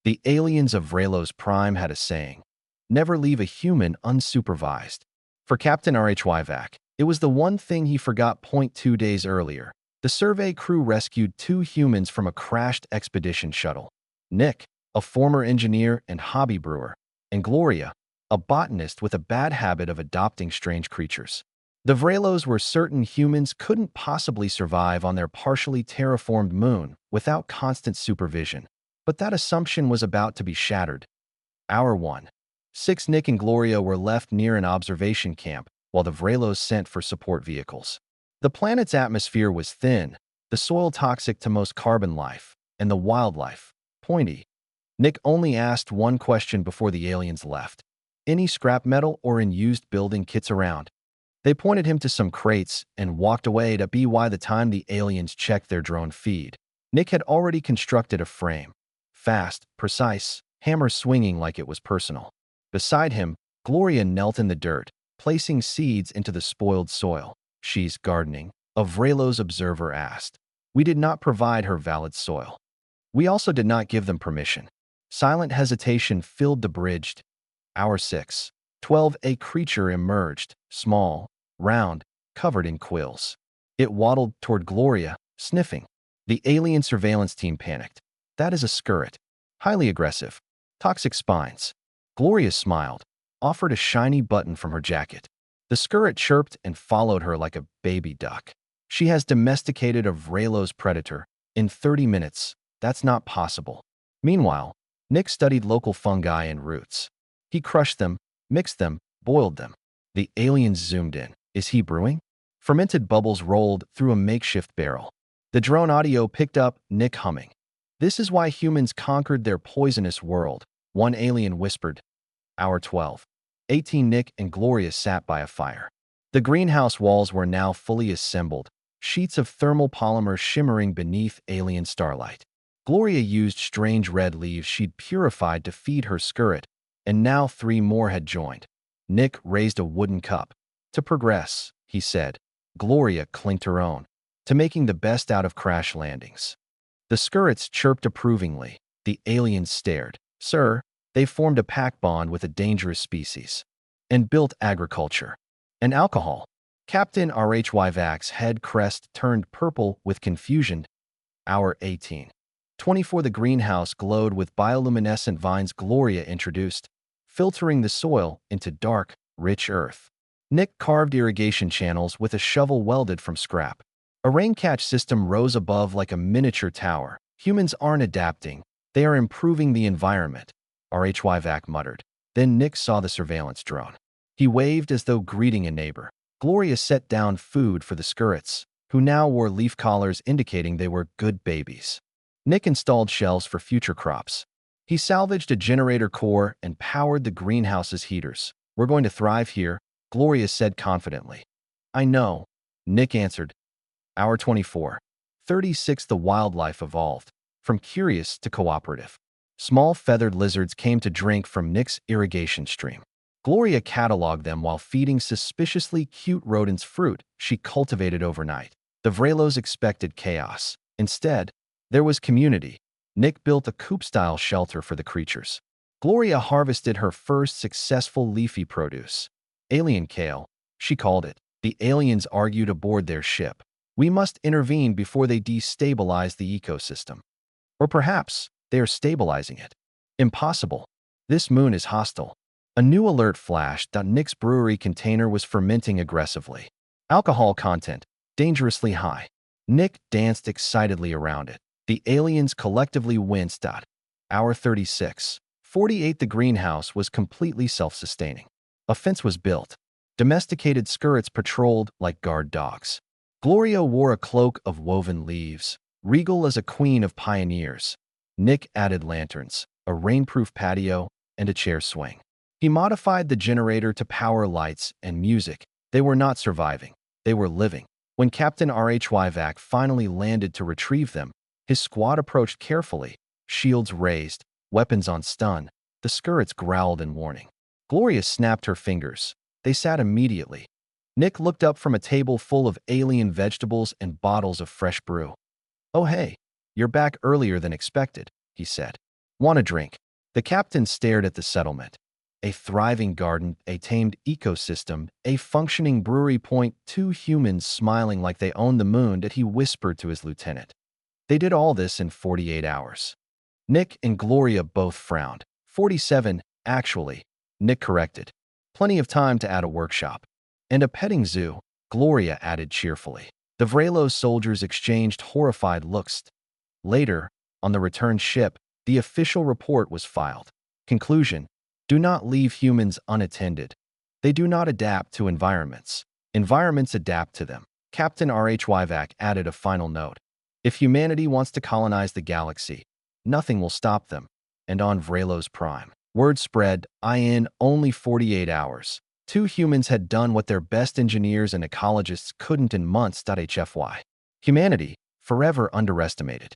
The aliens of Vrelos Prime had a saying, never leave a human unsupervised. For Captain RHYVAC, it was the one thing he forgot. 2 days earlier, the survey crew rescued 2 humans from a crashed expedition shuttle. Nick, a former engineer and hobby brewer, and Gloria, a botanist with a bad habit of adopting strange creatures. The Vrelos were certain humans couldn't possibly survive on their partially terraformed moon without constant supervision, but that assumption was about to be shattered. Hour 1. 6 Nick and Gloria were left near an observation camp while the Vrelos sent for support vehicles. The planet's atmosphere was thin, the soil toxic to most carbon life, and the wildlife pointy. Nick only asked one question before the aliens left. Any scrap metal or unused building kits around? They pointed him to some crates and walked away to be by the time the aliens checked their drone feed. Nick had already constructed a frame. Fast, precise, hammer swinging like it was personal. Beside him, Gloria knelt in the dirt, placing seeds into the spoiled soil. She's gardening, a Vrelos observer asked. We did not provide her valid soil. We also did not give them permission. Silent hesitation filled the bridged. Hour 6. 12 A creature emerged, small, round, covered in quills. It waddled toward Gloria, sniffing. The alien surveillance team panicked. That is a scurret. Highly aggressive. Toxic spines. Gloria smiled, offered a shiny button from her jacket. The scurret chirped and followed her like a baby duck. She has domesticated a Vrelos predator. In 30 minutes, that's not possible. Meanwhile, Nick studied local fungi and roots. He crushed them, mixed them, boiled them. The aliens zoomed in. Is he brewing? Fermented bubbles rolled through a makeshift barrel. The drone audio picked up Nick humming. This is why humans conquered their poisonous world, one alien whispered. Hour 12. 18 Nick and Gloria sat by a fire. The greenhouse walls were now fully assembled, sheets of thermal polymer shimmering beneath alien starlight. Gloria used strange red leaves she'd purified to feed her scurret, and now 3 more had joined. Nick raised a wooden cup. To progress, he said. Gloria clinked her own. To making the best out of crash landings. The scurrets chirped approvingly. The aliens stared. Sir, they formed a pact bond with a dangerous species. And built agriculture. And alcohol. Captain RHYVAC's head crest turned purple with confusion. Hour 18. 24 The greenhouse glowed with bioluminescent vines Gloria introduced, filtering the soil into dark, rich earth. Nick carved irrigation channels with a shovel welded from scrap. A rain-catch system rose above like a miniature tower. Humans aren't adapting. They are improving the environment, RHYVAC muttered. Then Nick saw the surveillance drone. He waved as though greeting a neighbor. Gloria set down food for the scurrets, who now wore leaf collars indicating they were good babies. Nick installed shelves for future crops. He salvaged a generator core and powered the greenhouse's heaters. We're going to thrive here, Gloria said confidently. I know, Nick answered. Hour 24. 36 The wildlife evolved, from curious to cooperative. Small feathered lizards came to drink from Nick's irrigation stream. Gloria cataloged them while feeding suspiciously cute rodents fruit she cultivated overnight. The Vrelos expected chaos. Instead, there was community. Nick built a coop-style shelter for the creatures. Gloria harvested her first successful leafy produce. Alien kale, she called it. The aliens argued aboard their ship. We must intervene before they destabilize the ecosystem. Or perhaps they are stabilizing it. Impossible. This moon is hostile. A new alert flashed that Nick's brewery container was fermenting aggressively. Alcohol content, dangerously high. Nick danced excitedly around it. The aliens collectively winced. Hour 36. 48 The greenhouse was completely self-sustaining. A fence was built. Domesticated scurrets patrolled like guard dogs. Gloria wore a cloak of woven leaves, regal as a queen of pioneers. Nick added lanterns, a rainproof patio, and a chair swing. He modified the generator to power lights and music. They were not surviving. They were living. When Captain RHYVAC finally landed to retrieve them, his squad approached carefully, shields raised, weapons on stun. The scurrets growled in warning. Gloria snapped her fingers. They sat immediately. Nick looked up from a table full of alien vegetables and bottles of fresh brew. Oh hey, you're back earlier than expected, he said. Want a drink? The captain stared at the settlement. A thriving garden, a tamed ecosystem, a functioning brewery. Two humans smiling like they owned the moon that he whispered to his lieutenant. They did all this in 48 hours. Nick and Gloria both frowned. 47, actually, Nick corrected. Plenty of time to add a workshop. And a petting zoo, Gloria added cheerfully. The Vrelos soldiers exchanged horrified looks. Later, on the return ship, the official report was filed. Conclusion: do not leave humans unattended. They do not adapt to environments. Environments adapt to them. Captain RHYVAC added a final note. If humanity wants to colonize the galaxy, nothing will stop them. And on Vrelos Prime, word spread, in only 48 hours. Two humans had done what their best engineers and ecologists couldn't in months. HFY. Humanity, forever underestimated.